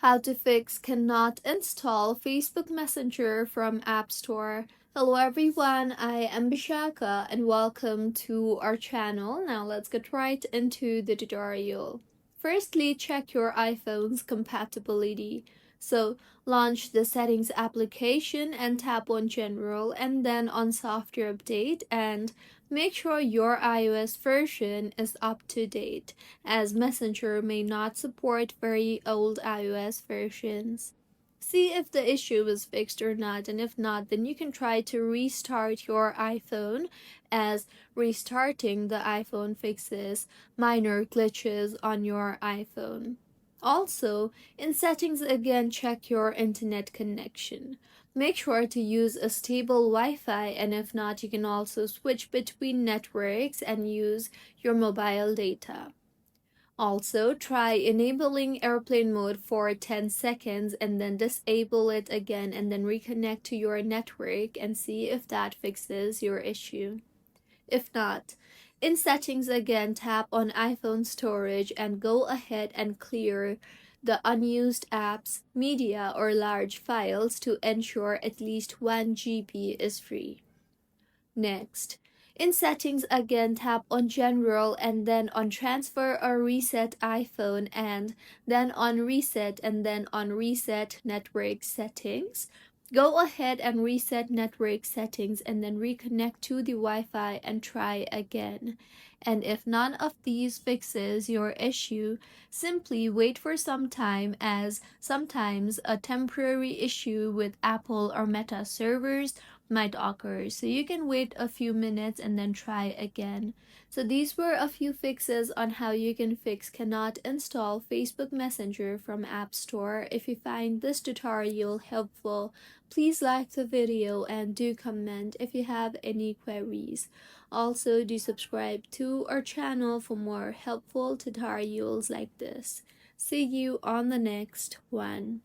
How to fix cannot install Facebook Messenger from App Store. Hello everyone, I am Bishaka and welcome to our channel. Now let's get right into the tutorial. Firstly, check your iPhone's compatibility. So launch the settings application and tap on general and then on software update, and make sure your iOS version is up to date, as Messenger may not support very old iOS versions. See if the issue is fixed or not, and if not, then you can try to restart your iPhone, as restarting the iPhone fixes minor glitches on your iPhone. Also, in settings again, check your internet connection. Make sure to use a stable Wi-Fi, and if not, you can also switch between networks and use your mobile data. Also, try enabling airplane mode for 10 seconds and then disable it again and then reconnect to your network and see if that fixes your issue. If not, in settings again, tap on iPhone storage and go ahead and clear the unused apps, media, or large files to ensure at least 1 GB is free. Next, in settings again, tap on general and then on transfer or reset iPhone, and then on reset and then on reset network settings. Go ahead and reset network settings and then reconnect to the Wi-Fi and try again. And if none of these fixes your issue, simply wait for some time, as sometimes a temporary issue with Apple or Meta servers might occur. So you can wait a few minutes and then try again. So these were a few fixes on how you can fix cannot install Facebook Messenger from App Store. If you find this tutorial helpful, please like the video and do comment if you have any queries. Also, do subscribe to our channel for more helpful tutorials like this. See you on the next one.